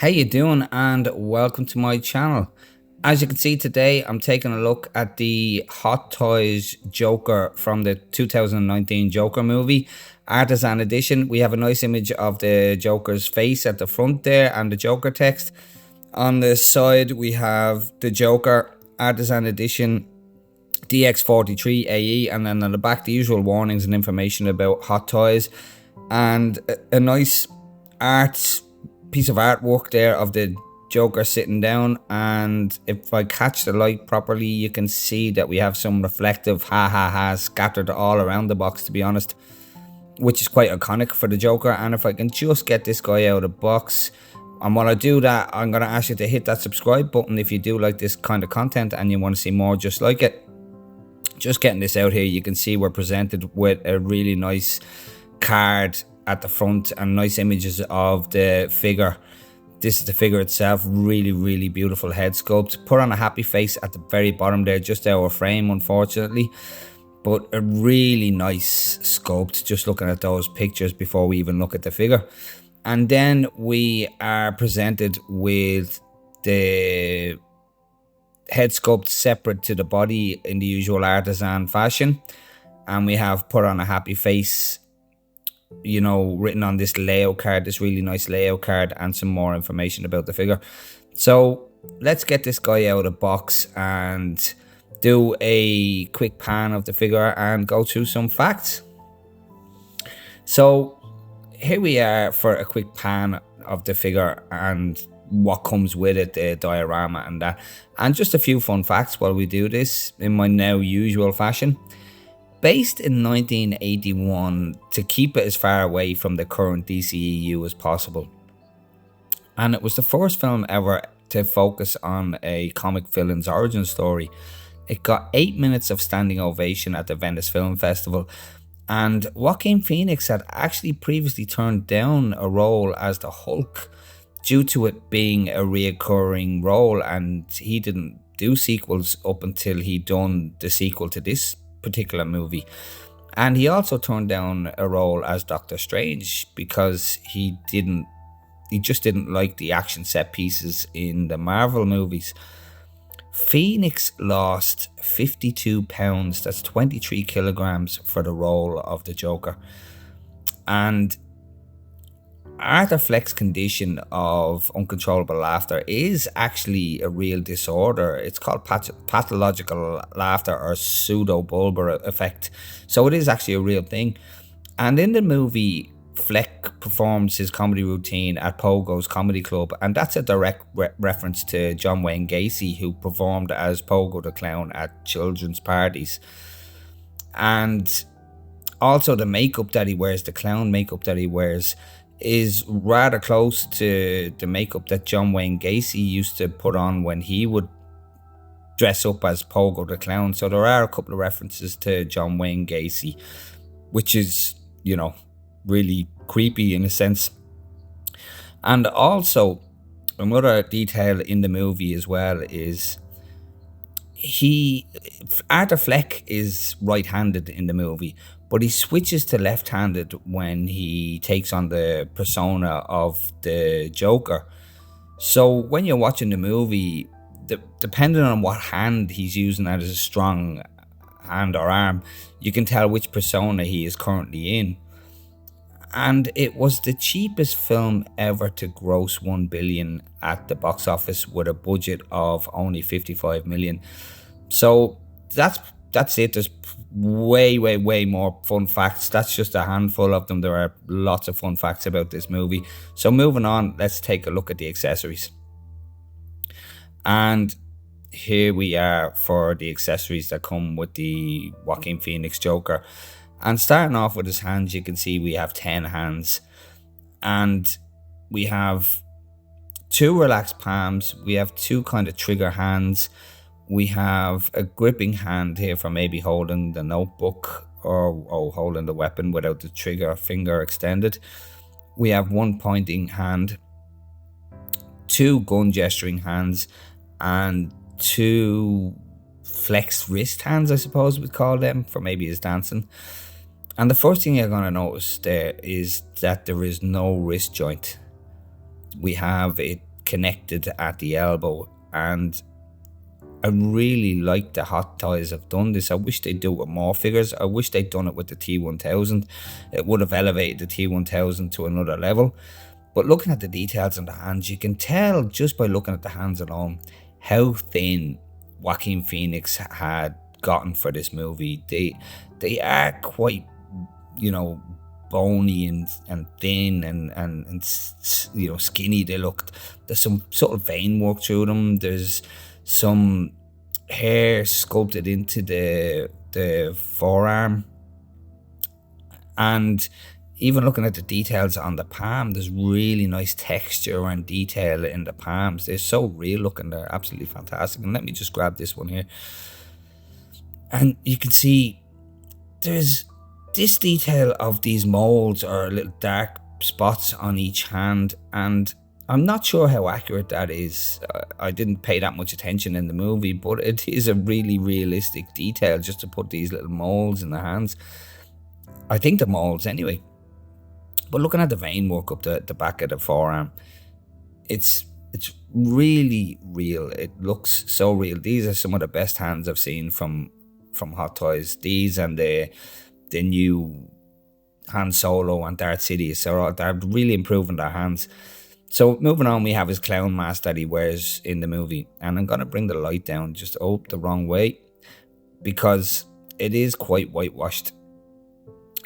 How you doing and welcome to my channel. As you can see today, I'm taking a look at the Hot Toys Joker from the 2019 Joker movie, Artisan Edition. We have a nice image of the Joker's face at the front there and the Joker text. On the side we have the Joker Artisan Edition DX43 AE, and then on the back the usual warnings and information about Hot Toys, and a nice piece of artwork there of the Joker sitting down. And if I catch the light properly, you can see that we have some reflective ha scattered all around the box, to be honest, which is quite iconic for the Joker. And if I can just get this guy out of the box, and while I do that, I'm going to ask you to hit that subscribe button if you do like this kind of content and you want to see more just like it. Just getting this out here, you can see we're presented with a really nice card at the front and nice images of the figure. This is the figure itself, really beautiful head sculpt. Put on a happy face at the very bottom there, just out of frame unfortunately, but a really nice sculpt just looking at those pictures before we even look at the figure. And then we are presented with the head sculpt separate to the body in the usual artisan fashion, and we have put on a happy face, you know, written on this layout card, this really nice layout card, and some more information about the figure. So let's get this guy out of the box and do a quick pan of the figure and go through some facts. So here we are for a quick pan of the figure and what comes with it, the diorama and that, and just a few fun facts while we do this in my now usual fashion. Based in 1981 to keep it as far away from the current DCEU as possible, and it was the first film ever to focus on a comic villain's origin story. It got 8 minutes of standing ovation at the Venice Film Festival, and Joaquin Phoenix had actually previously turned down a role as the Hulk due to it being a reoccurring role, and he didn't do sequels up until he'd done the sequel to this particular movie. And he also turned down a role as Doctor Strange because he just didn't like the action set pieces in the Marvel movies. Phoenix lost 52 pounds, that's 23 kilograms, for the role of the Joker. And Arthur Fleck's condition of uncontrollable laughter is actually a real disorder. It's called pathological laughter or pseudo-bulbar effect. So it is actually a real thing. And in the movie, Fleck performs his comedy routine at Pogo's Comedy Club, and that's a direct reference to John Wayne Gacy, who performed as Pogo the Clown at children's parties. And also the makeup that he wears, the clown makeup that he wears, is rather close to the makeup that John Wayne Gacy used to put on when he would dress up as Pogo the Clown. So there are a couple of references to John Wayne Gacy, which is, you know, really creepy in a sense. And also another detail in the movie as well is Arthur Fleck is right-handed in the movie, but he switches to left-handed when he takes on the persona of the Joker. So when you're watching the movie, depending on what hand he's using as a strong hand or arm, you can tell which persona he is currently in. And it was the cheapest film ever to gross 1 billion at the box office with a budget of only 55 million. So that's it. There's way more fun facts. That's just a handful of them. There are lots of fun facts about this movie. So moving on, let's take a look at the accessories. And here we are for the accessories that come with the Joaquin Phoenix Joker. And starting off with his hands, you can see we have 10 hands, and we have 2 relaxed palms, we have 2 kind of trigger hands, we have a gripping hand here for maybe holding the notebook or holding the weapon without the trigger finger extended. We have 1 pointing hand, 2 gun gesturing hands, and 2 flex wrist hands, I suppose we'd call them, for maybe his dancing. And the first thing you're going to notice there is that there is no wrist joint. We have it connected at the elbow, and I really like the Hot Toys have done this. I wish they'd do it with more figures. I wish they'd done it with the T1000. It would have elevated the T1000 to another level. But looking at the details on the hands, you can tell just by looking at the hands alone how thin Joaquin Phoenix had gotten for this movie. They are quite, bony and thin and skinny. They looked. There's some sort of vein work through them. There's some hair sculpted into the forearm, and even looking at the details on the palm, there's really nice texture and detail in the palms. They're so real looking. They're absolutely fantastic. And let me just grab this one here, and you can see there's this detail of these molds or little dark spots on each hand, and I'm not sure how accurate that is. I didn't pay that much attention in the movie, but it is a really realistic detail just to put these little molds in the hands. I think the molds anyway. But looking at the vein work up the back of the forearm, it's really real. It looks so real. These are some of the best hands I've seen from Hot Toys. These and the new Han Solo and Darth Sidious. So they're really improving their hands. So moving on, we have his clown mask that he wears in the movie. And I'm going to bring the light down just the wrong way, because it is quite whitewashed.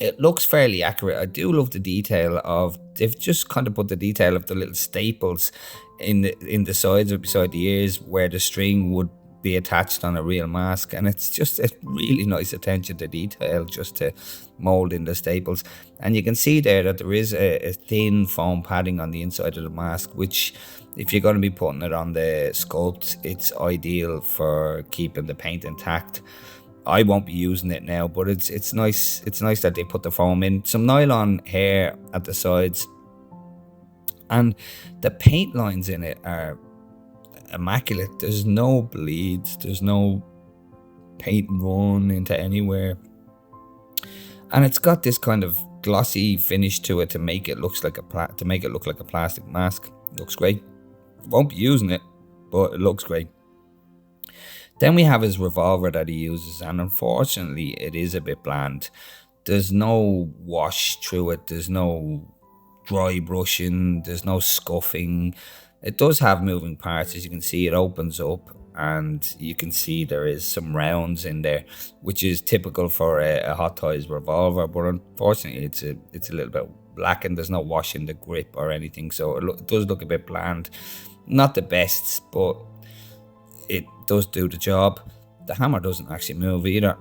It looks fairly accurate. I do love the detail of, they've just kind of put the detail of the little staples in the sides or beside the ears where the string would be attached on a real mask, and it's just a really nice attention to detail just to mold in the staples. And you can see there that there is a thin foam padding on the inside of the mask, which if you're going to be putting it on the sculpt, it's ideal for keeping the paint intact. I won't be using it now, but it's nice. It's nice that they put the foam in. Some nylon hair at the sides, and the paint lines in it are immaculate. There's no bleeds, there's no paint run into anywhere, and it's got this kind of glossy finish to it to make it look like a plastic mask. Looks great. Won't be using it, but it looks great. Then we have his revolver that he uses, and unfortunately it is a bit bland. There's no wash through it, there's no dry brushing, there's no scuffing. It does have moving parts. As you can see, it opens up, and you can see there is some rounds in there, which is typical for a Hot Toys revolver. But unfortunately, it's a little bit black, and there's no wash in the grip or anything, so it does look a bit bland. Not the best, but it does do the job. The hammer doesn't actually move either,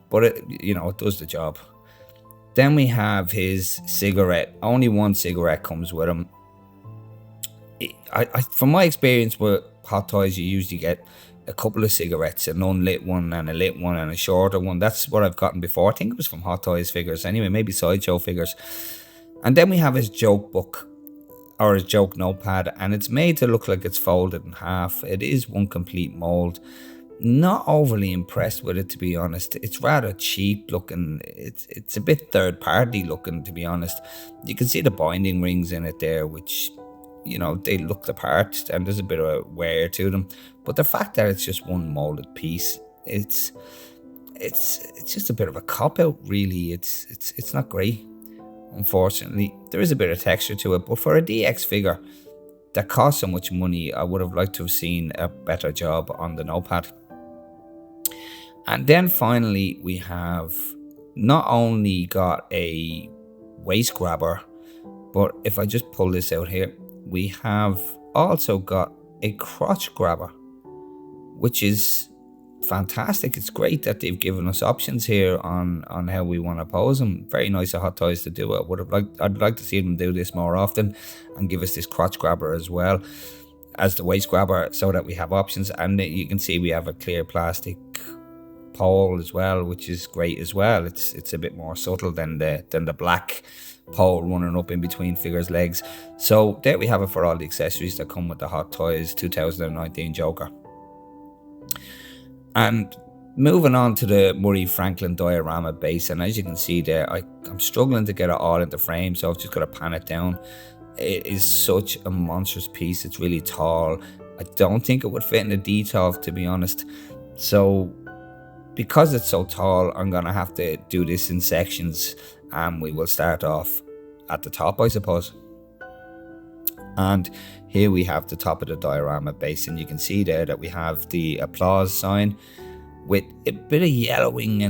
but it does the job. Then we have his cigarette. Only one cigarette comes with him. From my experience with Hot Toys, you usually get a couple of cigarettes, an unlit one and a lit one and a shorter one. That's what I've gotten before. I think it was from Hot Toys figures anyway, maybe Sideshow figures. And then we have his joke book, or his joke notepad, and it's made to look like it's folded in half. It is one complete mold. Not overly impressed with it, to be honest. It's rather cheap looking. It's a bit third party looking, to be honest. You can see the binding rings in it there, which, they look the part, and there's a bit of wear to them. But the fact that it's just one molded piece, it's just a bit of a cop out, really. It's not great. Unfortunately, there is a bit of texture to it, but for a DX figure that costs so much money, I would have liked to have seen a better job on the notepad. And then finally, we have not only got a waist grabber, but if I just pull this out here, we have also got a crotch grabber, which is fantastic. It's great that they've given us options here on how we want to pose them. Very nice of Hot Toys to do it. I'd like to see them do this more often and give us this crotch grabber as well as the waist grabber, so that we have options. And you can see we have a clear plastic pole as well, which is great as well. It's a bit more subtle than the black pole running up in between figures' legs. So there we have it for all the accessories that come with the Hot Toys 2019 Joker. And moving on to the Murray Flanklin diorama base, and as you can see there, I'm struggling to get it all into frame, so I've just got to pan it down. It is such a monstrous piece. It's really tall. I don't think it would fit in the detail, to be honest. So because it's so tall, I'm gonna have to do this in sections, and we will start off at the top, I suppose. And here we have the top of the diorama base, and you can see there that we have the applause sign with a bit of yellowing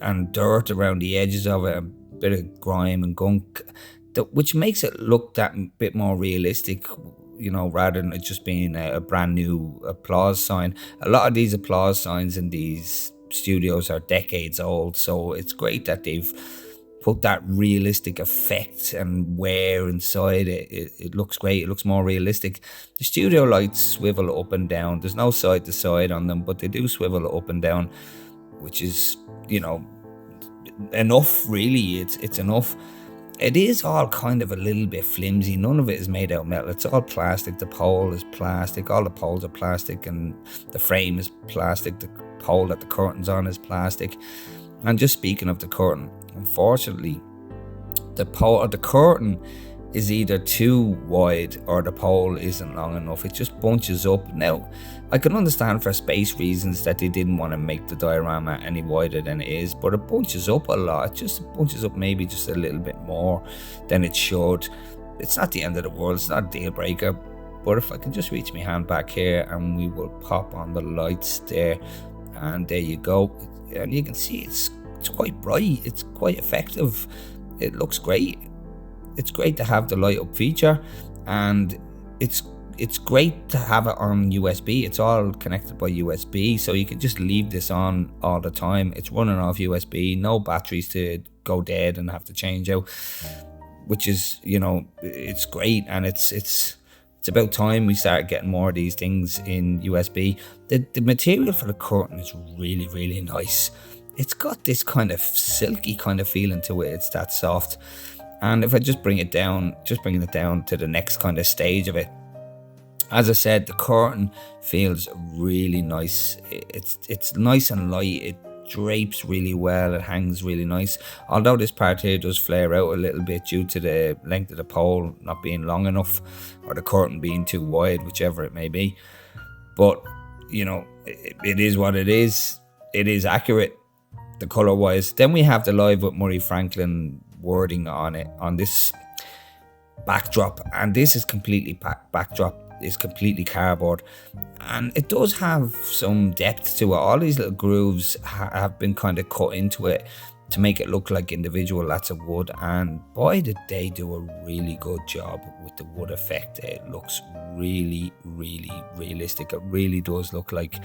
and dirt around the edges of it, a bit of grime and gunk, which makes it look that bit more realistic, rather than it just being a brand new applause sign. A lot of these applause signs in these studios are decades old, so it's great that they've put that realistic effect and wear inside it. It looks great. It looks more realistic. The studio lights swivel up and down. There's no side to side on them, but they do swivel up and down, which is, enough, really. It's enough. It is all kind of a little bit flimsy. None of it is made out of metal. It's all plastic. The pole is plastic. All the poles are plastic, and the frame is plastic. The pole that the curtain's on is plastic. And just speaking of the curtain, unfortunately, the curtain is either too wide or the pole isn't long enough. It just bunches up. Now, I can understand for space reasons that they didn't want to make the diorama any wider than it is, but it bunches up a lot. It just bunches up maybe just a little bit more than it should. It's not the end of the world. It's not a deal breaker. But if I can just reach my hand back here, and we will pop on the lights there, and there you go. And you can see it's quite bright. It's quite effective. It looks great. It's great to have the light up feature, and it's great to have it on USB. It's all connected by USB, so you can just leave this on all the time. It's running off USB, no batteries to go dead and have to change out, which is, it's great. And it's about time we start getting more of these things in USB. The material for the curtain is really, really nice. It's got this kind of silky kind of feeling to it. It's that soft. And if I just bringing it down to the next kind of stage of it, as I said, the curtain feels really nice. It's nice and light. It drapes really well. It hangs really nice. Although this part here does flare out a little bit due to the length of the pole not being long enough, or the curtain being too wide, whichever it may be. But, it is what it is. It is accurate, the color wise. Then we have the Live with Murray Flanklin wording on it, on this backdrop, and this is completely backdrop is completely cardboard, and it does have some depth to it. All these little grooves have been kind of cut into it to make it look like individual lots of wood, and boy did they do a really good job with the wood effect. It looks really, really realistic. It really does look like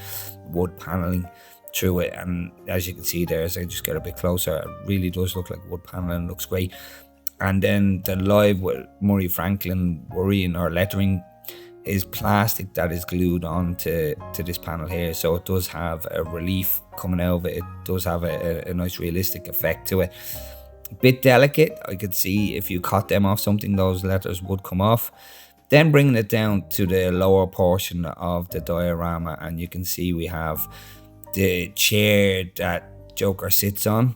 wood paneling through it, and as you can see there, as I just get a bit closer, it really does look like wood paneling. Looks great. And then the Live with Murray Flanklin worrying or lettering is plastic that is glued on to this panel here, so it does have a relief coming out of it. It does have a nice realistic effect to it. A bit delicate. I could see if you cut them off something, those letters would come off. Then bringing it down to the lower portion of the diorama, and you can see we have the chair that Joker sits on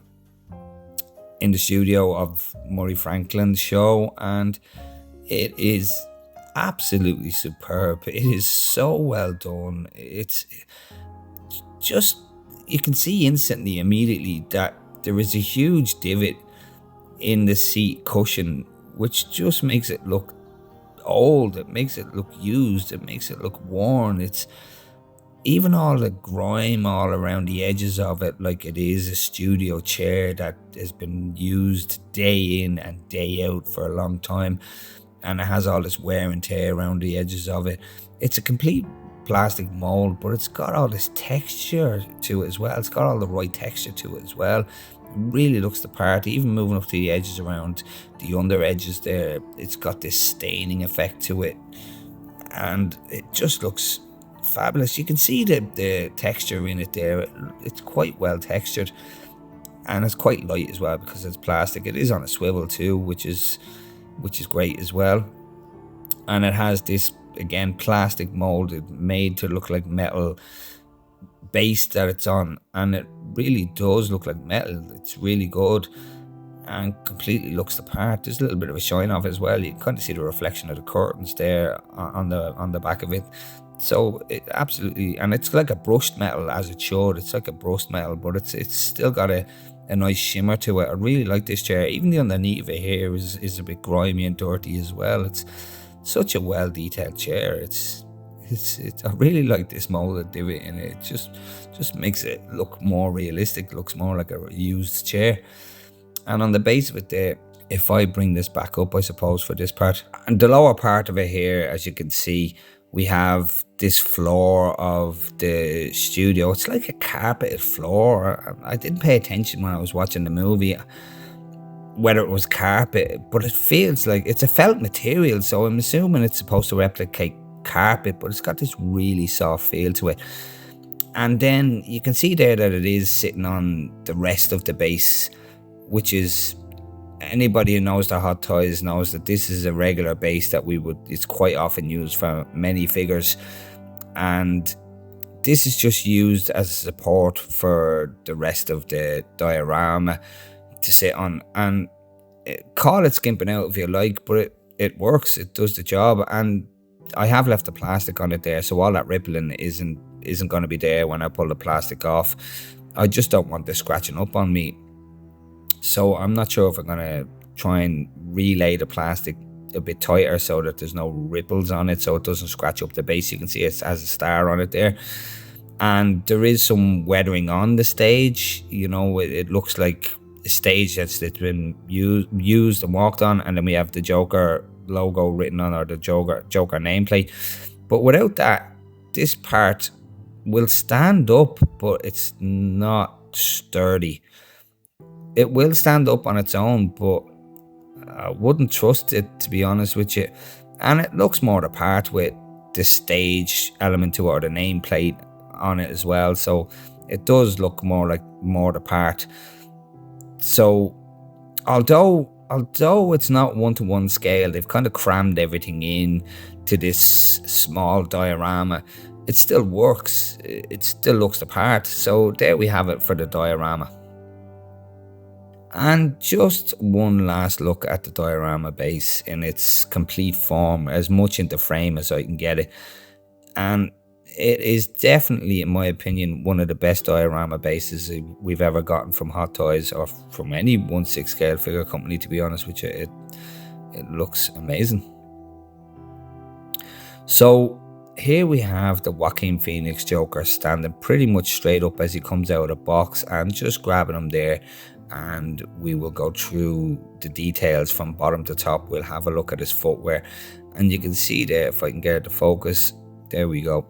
in the studio of Murray Franklin's show, and it is absolutely superb. It is so well done. It's just, you can see instantly, immediately, that there is a huge divot in the seat cushion, which just makes it look old. It makes it look used. It makes it look worn. It's even all the grime all around the edges of it, like it is a studio chair that has been used day in and day out for a long time, and it has all this wear and tear around the edges of it. It's a complete plastic mold, but it's got all this texture to it as well. It's got all the right texture to it as well. It really looks the part, even moving up to the edges around the under edges there. It's got this staining effect to it, and it just looks fabulous. You can see the texture in it there. It's quite well textured, and it's quite light as well because it's plastic. It is on a swivel too, which is great as well. And it has this, again, plastic molded, made to look like metal base that it's on, and it really does look like metal. It's really good. and completely looks the part. There's a little bit of a shine off as well. You can kind of see the reflection of the curtains there on the back of it. So it absolutely, and it's like a brushed metal as it should. It's like a brushed metal, but it's still got a nice shimmer to it. I really like this chair. Even the underneath of it here is a bit grimy and dirty as well. It's such a well detailed chair. It's I really like this molded divot in it. It just makes it look more realistic. It looks more like a used chair. And on the base of it there, if I bring this back up, I suppose, for this part, and the lower part of it here, as you can see, we have this floor of the studio. It's like a carpeted floor. I didn't pay attention when I was watching the movie whether it was carpet, but it feels like it's a felt material, so I'm assuming it's supposed to replicate carpet, but it's got this really soft feel to it. And then you can see there that it is sitting on the rest of the base, which is, anybody who knows the Hot Toys knows that this is a regular base that it's quite often used for many figures, and this is just used as a support for the rest of the diorama to sit on. And call it skimping out if you like, but it works, it does the job. And I have left the plastic on it there, so all that rippling isn't going to be there when I pull the plastic off. I just don't want this scratching up on me. So I'm not sure if I'm going to try and relay the plastic a bit tighter so that there's no ripples on it, so it doesn't scratch up the base. You can see it has a star on it there. And there is some weathering on the stage. You know, it looks like a stage that's been used and walked on. And then we have the Joker logo written on, or the Joker nameplate. But without that, this part will stand up, but it's not sturdy. It will stand up on its own, but I wouldn't trust it, to be honest with you. And it looks more the part with the stage element to it, or the nameplate on it as well. So it does look more the part. So although it's not 1-to-1 scale, they've kind of crammed everything in to this small diorama. It still works. It still looks the part. So there we have it for the diorama. And just one last look at the diorama base in its complete form, as much into frame as I can get it. And it is definitely, in my opinion, one of the best diorama bases we've ever gotten from Hot Toys, or from any 1/6 scale figure company, to be honest with you. It looks amazing. So here we have the Joaquin Phoenix Joker standing pretty much straight up as he comes out of the box, and just grabbing him there. And we will go through the details from bottom to top. We'll have a look at his footwear, and you can see there, if I can get it to focus, there we go.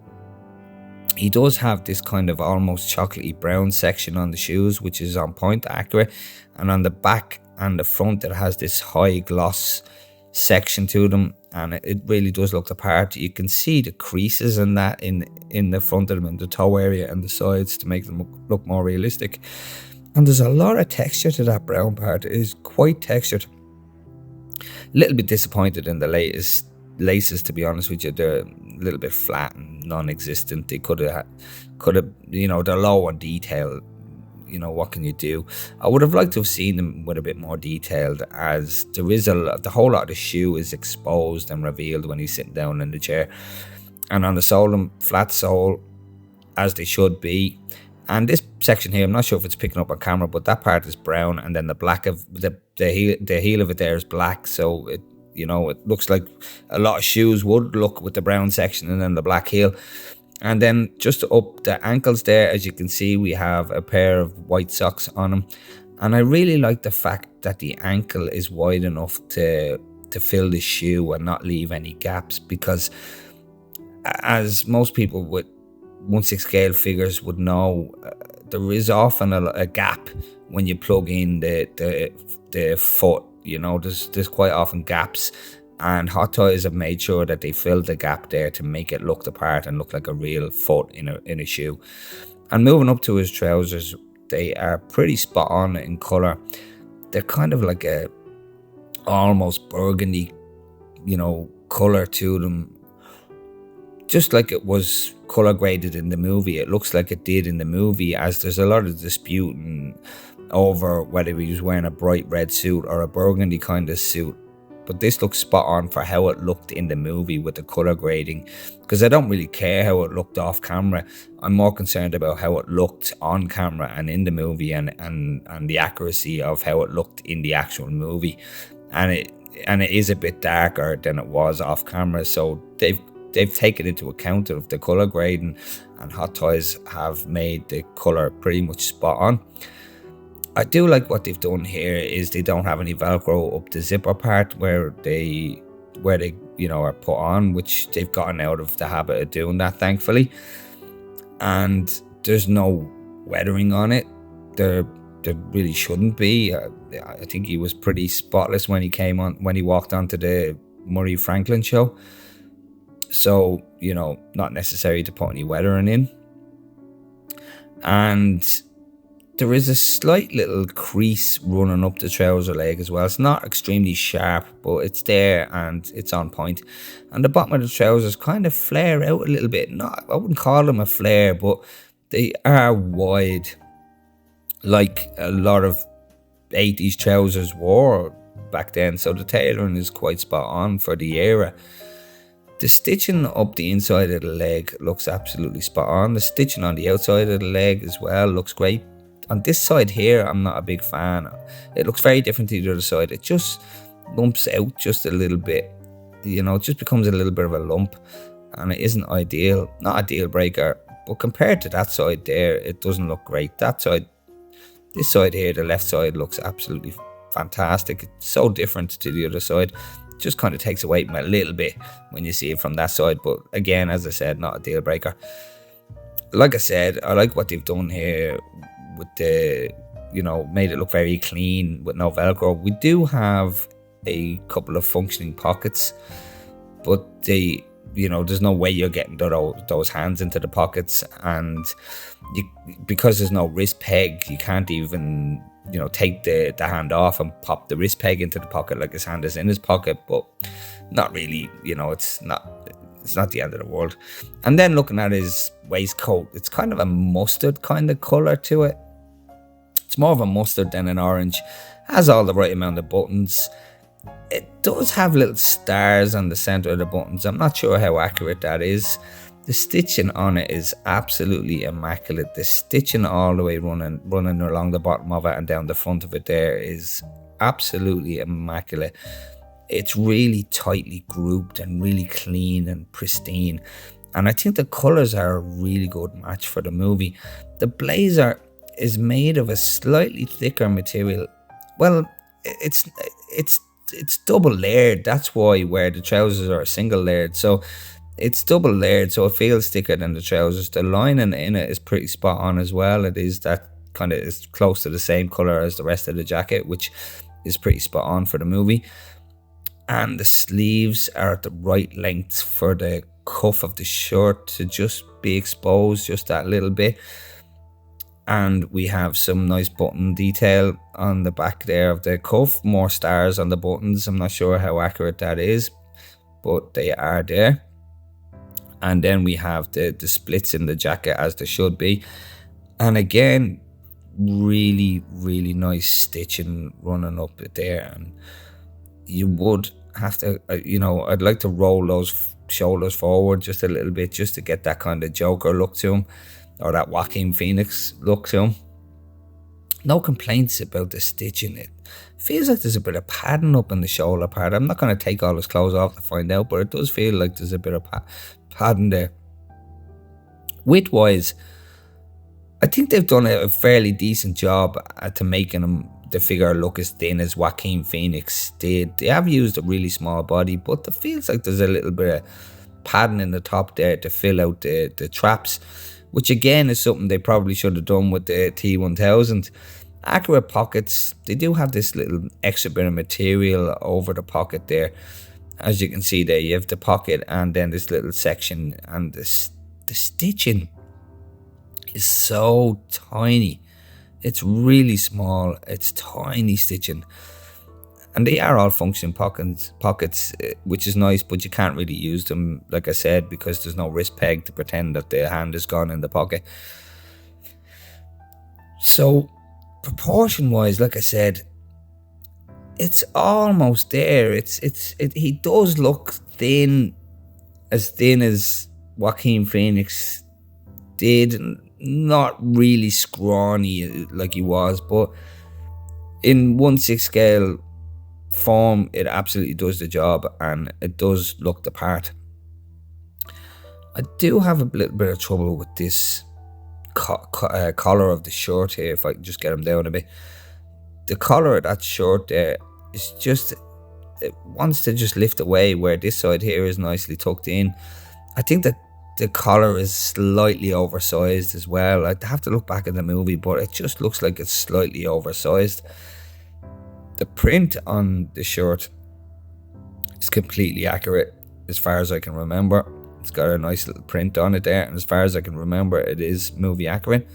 He does have this kind of almost chocolatey brown section on the shoes, which is on point, accurate. And on the back and the front, it has this high gloss section to them, and it really does look the part. You can see the creases in that in the front of them, in the toe area and the sides, to make them look more realistic. And there's a lot of texture to that brown part. It is quite textured. A little bit disappointed in the latest laces, to be honest with you. They're a little bit flat and non-existent. They could have, you know, they're low on detail. You know, what can you do? I would have liked to have seen them with a bit more detailed, as there is the whole lot of the shoe is exposed and revealed when he's sitting down in the chair. And on the sole, flat sole, as they should be. And this section here, I'm not sure if it's picking up on camera, but that part is brown, and then the black of the heel of it there is black. So it, you know, it looks like a lot of shoes would look with the brown section and then the black heel. And then just up the ankles there, as you can see, we have a pair of white socks on them. And I really like the fact that the ankle is wide enough to fill the shoe and not leave any gaps, because as most people with 1/6 scale figures would know, there is often a gap when you plug in the foot. You know, there's quite often gaps, and Hot Toys have made sure that they fill the gap there to make it look the part and look like a real foot in a shoe. And moving up to his trousers, they are pretty spot on in colour. They're kind of like a almost burgundy, you know, colour to them, just like it was colour graded in the movie. It looks like it did in the movie, as there's a lot of disputing over whether he was wearing a bright red suit or a burgundy kind of suit. But this looks spot on for how it looked in the movie with the colour grading, because I don't really care how it looked off camera. I'm more concerned about how it looked on camera and in the movie, and the accuracy of how it looked in the actual movie. And it is a bit darker than it was off camera, so they've taken into account of the colour grading, and Hot Toys have made the colour pretty much spot on. I do like what they've done here is they don't have any Velcro up the zipper part where they are put on, which they've gotten out of the habit of doing that, thankfully. And there's no weathering on it. There really shouldn't be. I think he was pretty spotless when he walked onto the Murray Flanklin show. So, not necessary to put any weathering in. And there is a slight little crease running up the trouser leg as well. It's not extremely sharp, but it's there and it's on point. And the bottom of the trousers kind of flare out a little bit. I wouldn't call them a flare, but they are wide, like a lot of 80s trousers wore back then. So the tailoring is quite spot on for the era. The stitching up the inside of the leg looks absolutely spot on. The stitching on the outside of the leg as well looks great. On this side here, I'm not a big fan. It looks very different to the other side. It just lumps out just a little bit. It just becomes a little bit of a lump. And it isn't ideal. Not a deal breaker. But compared to that side there, it doesn't look great. This side here, the left side, looks absolutely fantastic. It's so different to the other side. It just kind of takes away a little bit when you see it from that side. But again, as I said, not a deal breaker. Like I said, I like what they've done here with the, made it look very clean with no Velcro. We do have a couple of functioning pockets, but there's no way you're getting those hands into the pockets, and because there's no wrist peg, you can't even take the hand off and pop the wrist peg into the pocket like his hand is in his pocket. But not really, it's not the end of the world. And then looking at his waistcoat, it's kind of a mustard kind of colour to it. It's more of a mustard than an orange. Has all the right amount of buttons. It does have little stars on the centre of the buttons. I'm not sure how accurate that is. The stitching on it is absolutely immaculate. The stitching all the way running along the bottom of it and down the front of it there is absolutely immaculate. It's really tightly grouped and really clean and pristine. And I think the colours are a really good match for the movie. The blazer is made of a slightly thicker material. Well, it's double layered. That's why where the trousers are single layered. So it's double layered, so it feels thicker than the trousers. The lining in it is pretty spot on as well. It is that kind of is close to the same colour as the rest of the jacket, which is pretty spot on for the movie. And the sleeves are at the right length for the cuff of the shirt to just be exposed just that little bit. And we have some nice button detail on the back there of the cuff. More stars on the buttons. I'm not sure how accurate that is, but they are there. And then we have the splits in the jacket as there should be. And again, really, really nice stitching running up there. And you would have to, I'd like to roll those shoulders forward just a little bit just to get that kind of Joker look to him, or that Joaquin Phoenix look to him. No complaints about the stitching. It feels like there's a bit of padding up in the shoulder part. I'm not going to take all his clothes off to find out, but it does feel like there's a bit of padding there. Width-wise, I think they've done a fairly decent job to making the figure look as thin as Joaquin Phoenix did. They have used a really small body, but it feels like there's a little bit of padding in the top there to fill out the traps, which again is something they probably should have done with the T1000. Accurate pockets, they do have this little extra bit of material over the pocket there. As you can see there, you have the pocket and then this little section, and the stitching is so tiny. It's really small, it's tiny stitching. And they are all functioning pockets, which is nice, but you can't really use them, like I said, because there's no wrist peg to pretend that the hand is gone in the pocket. So proportion wise, like I said, it's almost there. He does look thin as Joaquin Phoenix did, not really scrawny like he was, but in 1/6 scale form, it absolutely does the job, and it does look the part. I do have a little bit of trouble with this collar of the shirt here. If I can just get him down a bit, the collar of that shirt there is just, it wants to just lift away, where this side here is nicely tucked in. I think that the collar is slightly oversized as well. I'd have to look back at the movie, but it just looks like it's slightly oversized. The print on the shirt is completely accurate as far as I can remember. It's got a nice little print on it there, and as far as I can remember, it is movie accurate.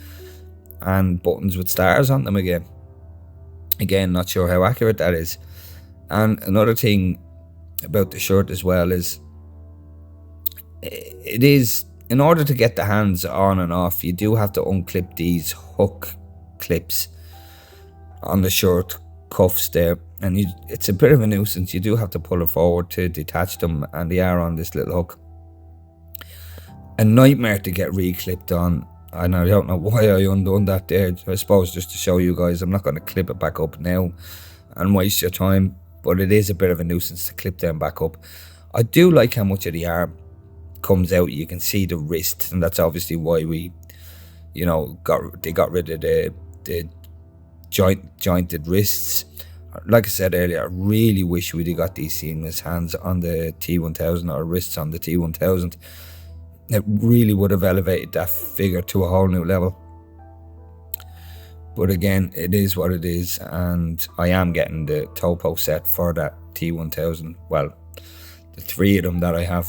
And buttons with stars on them again. Again, not sure how accurate that is. And another thing about the shirt as well is, it is, in order to get the hands on and off, you do have to unclip these hook clips on the shirt cuffs there, and it's a bit of a nuisance. You do have to pull it forward to detach them, and they are on this little hook. A nightmare to get re-clipped on, and I don't know why I undone that there. I suppose just to show you guys, I'm not going to clip it back up now and waste your time, but it is a bit of a nuisance to clip them back up. I do like how much of the arm comes out. You can see the wrist, and that's obviously why we, they got rid of the jointed wrists. Like I said earlier, I really wish we'd have got these seamless hands on the T1000, or wrists on the T1000. It really would have elevated that figure to a whole new level. But again, it is what it is, and I am getting the topo set for that T1000. Well, the 3 of them that I have.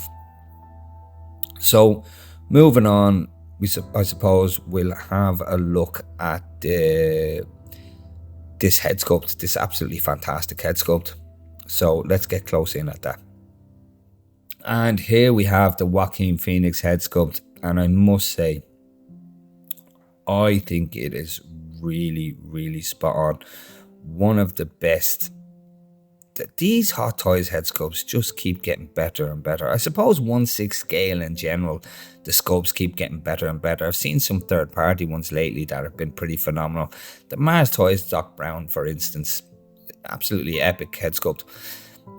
So, moving on, I suppose we'll have a look at this head sculpt, this absolutely fantastic head sculpt. So let's get close in at that. And here we have the Joaquin Phoenix head sculpt, and I must say, I think it is really, really spot on. One of the best. These Hot Toys head sculpts just keep getting better and better. I suppose 1/6 scale in general, the sculpts keep getting better and better. I've seen some third-party ones lately that have been pretty phenomenal. The Mars Toys Doc Brown, for instance, absolutely epic head sculpt.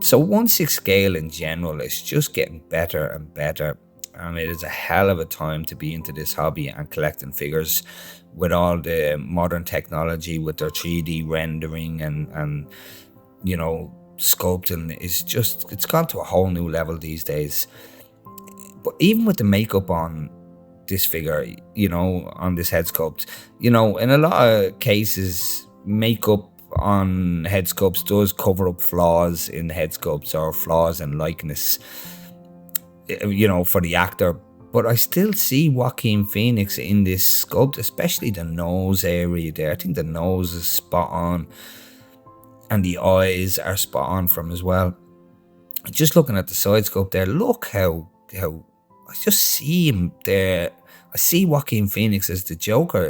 So 1/6 scale in general is just getting better and better, and it is a hell of a time to be into this hobby and collecting figures with all the modern technology, with their 3D rendering and sculpting. Is just, it's gone to a whole new level these days. But even with the makeup on this figure, on this head sculpt, in a lot of cases, makeup on head sculpts does cover up flaws in head sculpts, or flaws in likeness, for the actor. But I still see Joaquin Phoenix in this sculpt, especially the nose area there. I think the nose is spot on, and the eyes are spot on from as well. Just looking at the side sculpt there, look how I just see him there. I see Joaquin Phoenix as the Joker.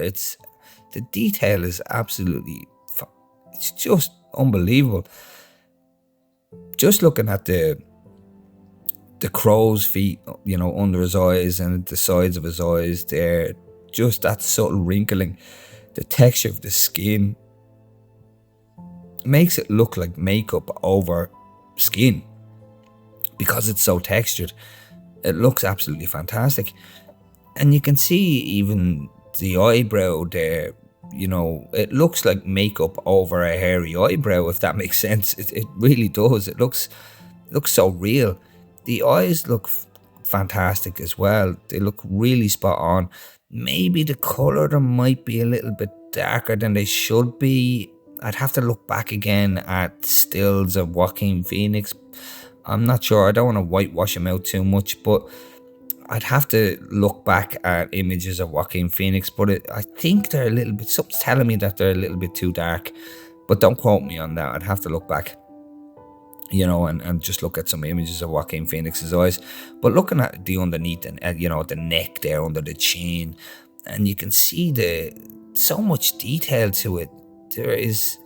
The detail is absolutely, it's just unbelievable. Just looking at the crow's feet, under his eyes and the sides of his eyes there, just that subtle wrinkling, the texture of the skin makes it look like makeup over skin because it's so textured. It looks absolutely fantastic. And you can see even the eyebrow there, it looks like makeup over a hairy eyebrow, if that makes sense. It really does. It looks so real. The eyes look fantastic as well. They look really spot on. Maybe the colour of them might be a little bit darker than they should be. I'd have to look back again at stills of Joaquin Phoenix. I'm not sure. I don't want to whitewash him out too much, but I'd have to look back at images of Joaquin Phoenix. But I think they're a little bit, something's telling me that they're a little bit too dark. But don't quote me on that. I'd have to look back, and just look at some images of Joaquin Phoenix's eyes. But looking at the underneath and, the neck there under the chin, and you can see so much detail to it. there is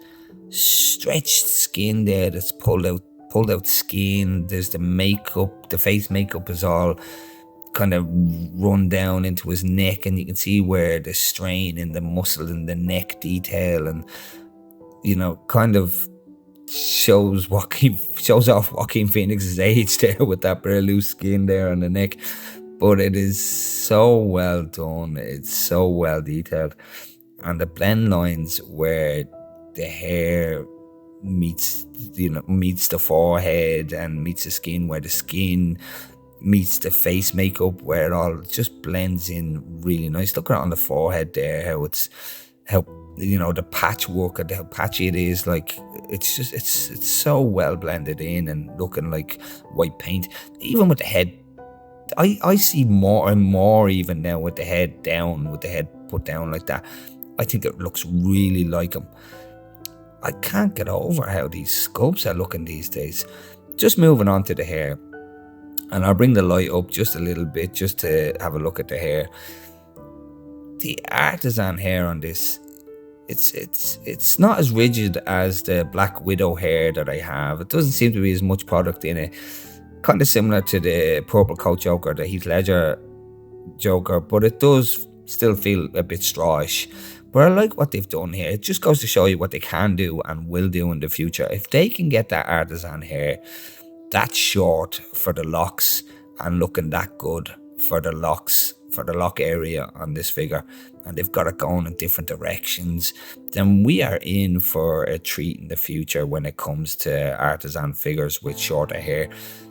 stretched skin there that's pulled out skin. There's the makeup, the face makeup is all kind of run down into his neck, and you can see where the strain in the muscle in the neck detail, and kind of shows off Joaquin Phoenix's age there with that bare loose skin there on the neck. But it is so well done. It's so well detailed, and the blend lines where the hair meets the forehead and meets the skin, where the skin meets the face makeup, where it all just blends in really nice. Look around the forehead there, how the patchwork and how patchy it is. Like, it's so well blended in and looking like white paint. Even with the head, I see more and more even now with the head put down like that. I think it looks really like him. I can't get over how these sculpts are looking these days. Just moving on to the hair, and I'll bring the light up just a little bit just to have a look at the hair. The artisan hair on this, it's not as rigid as the Black Widow hair that I have. It doesn't seem to be as much product in it. Kind of similar to the Purple Coat Joker, the Heath Ledger Joker, but it does still feel a bit strawish. But I like what they've done here. It just goes to show you what they can do and will do in the future. If they can get that artisan hair that short for the locks and looking that good for the locks, for the lock area on this figure, and they've got it going in different directions, then we are in for a treat in the future when it comes to artisan figures with shorter hair.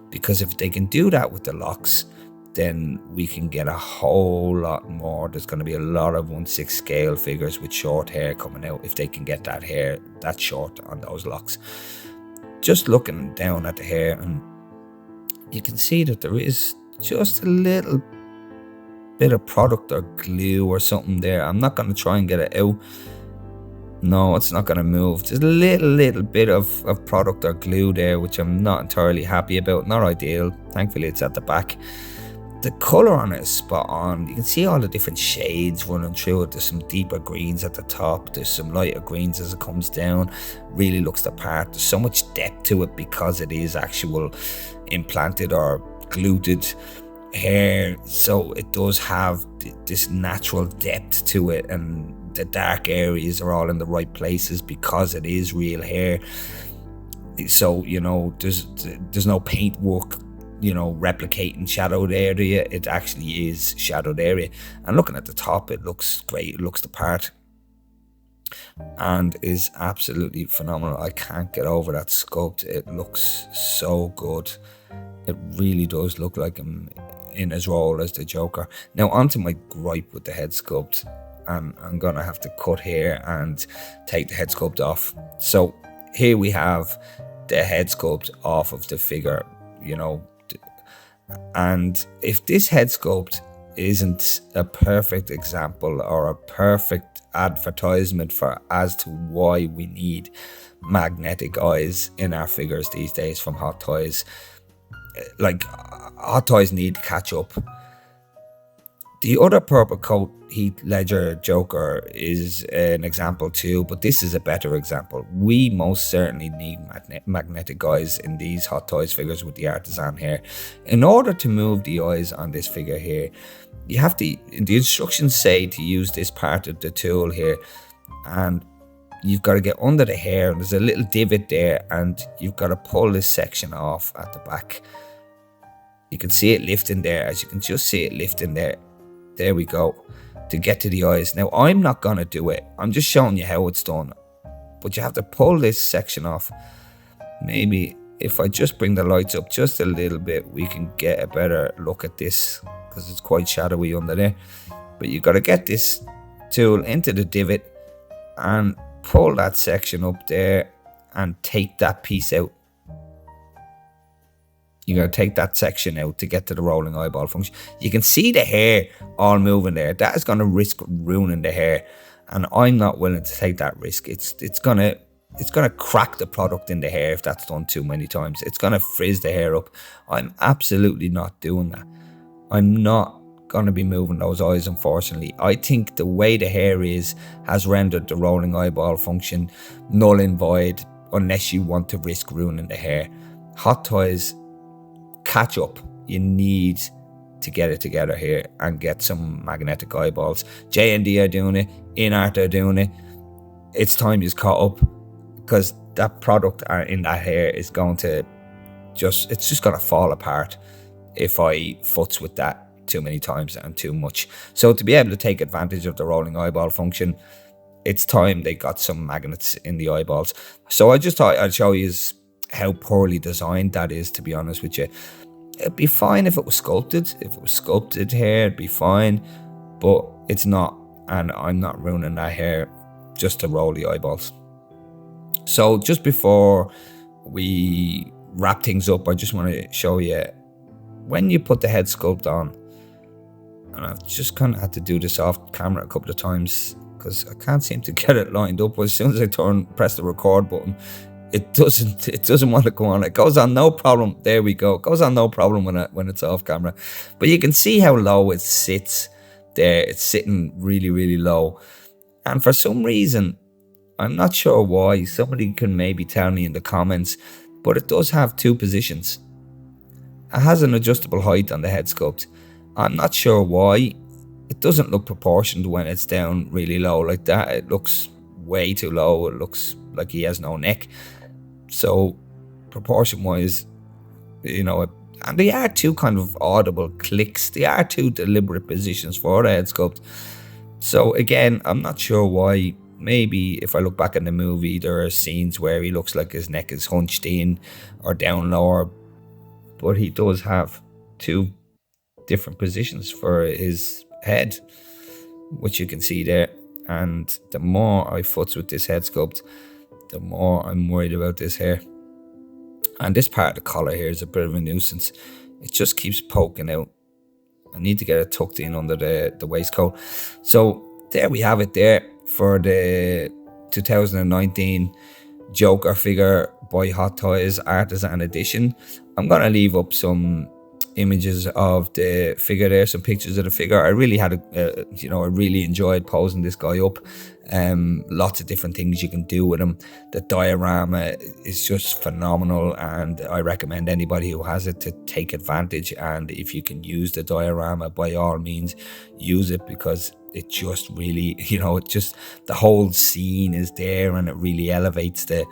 Because if they can do that with the locks, then we can get a whole lot more. There's going to be a lot of 1/6 scale figures with short hair coming out if they can get that hair that short on those locks. Just looking down at the hair, and you can see that there is just a little bit of product or glue or something there. I'm not going to try and get it out. No, it's not going to move. There's a little bit of product or glue there, which I'm not entirely happy about. Not ideal. Thankfully, it's at the back. The colour on it is spot on. You can see all the different shades running through it. There's some deeper greens at the top. There's some lighter greens as it comes down. Really looks the part. There's so much depth to it because it is actual implanted or gluted hair. So it does have this natural depth to it, and the dark areas are all in the right places because it is real hair. So, there's no paint work, replicating shadowed area. It actually is shadowed area. And looking at the top, it looks great. It looks the part and is absolutely phenomenal. I can't get over that sculpt. It looks so good. It really does look like him in his role as the Joker. Now, onto my gripe with the head sculpt. And I'm going to have to cut here and take the head sculpt off. So here we have the head sculpt off of the figure, and if this head sculpt isn't a perfect example or a perfect advertisement for as to why we need magnetic eyes in our figures these days from Hot Toys, like, Hot Toys need to catch up. The other Purple Coat Heath Ledger Joker is an example too, but this is a better example. We most certainly need magnetic eyes in these Hot Toys figures with the artisan hair. In order to move the eyes on this figure here, you have to, the instructions say to use this part of the tool here, and you've got to get under the hair, and there's a little divot there, and you've got to pull this section off at the back. You can see it lifting there, as you can just see it lifting there. There we go, to get to the eyes. Now, I'm not going to do it. I'm just showing you how it's done. But you have to pull this section off. Maybe if I just bring the lights up just a little bit, we can get a better look at this, because it's quite shadowy under there. But you've got to get this tool into the divot and pull that section up there and take that piece out. You got to take that section out to get to the rolling eyeball function. You can see the hair all moving there. That is going to risk ruining the hair, and I'm not willing to take that risk. It's gonna crack the product in the hair if that's done too many times. It's gonna frizz the hair up. I'm absolutely not doing that. I'm not going to be moving those eyes, unfortunately. I think the way the hair has rendered the rolling eyeball function null and void unless you want to risk ruining the hair. Hot toys, catch up. You need to get it together here and get some magnetic eyeballs. J&D are doing it, InArt are doing it. It's time you've caught up, because that product in that hair is going to it's just going to fall apart if I futz with that too many times and too much. So to be able to take advantage of the rolling eyeball function, it's time they got some magnets in the eyeballs. So I just thought I'd show you how poorly designed that is, to be honest with you. It'd be fine if it was sculpted. If it was sculpted hair, it'd be fine. But it's not. And I'm not ruining that hair just to roll the eyeballs. So just before we wrap things up, I just want to show you, when you put the head sculpt on, and I've just kind of had to do this off camera a couple of times because I can't seem to get it lined up. As soon as I press the record button, it doesn't want to go on. It goes on no problem. There we go. It goes on no problem when it's off camera. But you can see how low it sits there. It's sitting really, really low. And for some reason, I'm not sure why, somebody can maybe tell me in the comments, but it does have two positions. It has an adjustable height on the head sculpt. I'm not sure why. It doesn't look proportioned when it's down really low like that. It looks way too low. It looks like he has no neck. So proportion wise, and they are two kind of audible clicks. They are two deliberate positions for the head sculpt. So again, I'm not sure why. Maybe if I look back in the movie, there are scenes where he looks like his neck is hunched in or down lower, but he does have two different positions for his head, which you can see there. And the more I futz with this head sculpt, the more I'm worried about this hair. And this part of the collar here is a bit of a nuisance. It just keeps poking out. I need to get it tucked in under the waistcoat. So there we have it there for the 2019 Joker figure by Hot Toys Artisan Edition. I'm going to leave up some images of the figure there, some pictures of the figure. I really had I really enjoyed posing this guy up. Lots of different things you can do with him. The diorama is just phenomenal, and I recommend anybody who has it to take advantage. And if you can use the diorama, by all means use it, because it just really, the whole scene is there, and it really elevates the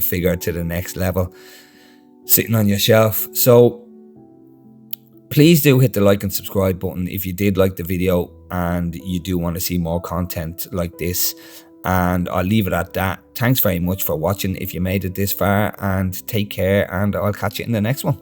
figure to the next level sitting on your shelf. So please do hit the like and subscribe button if you did like the video and you do want to see more content like this. And I'll leave it at that. Thanks very much for watching if you made it this far, and take care, and I'll catch you in the next one.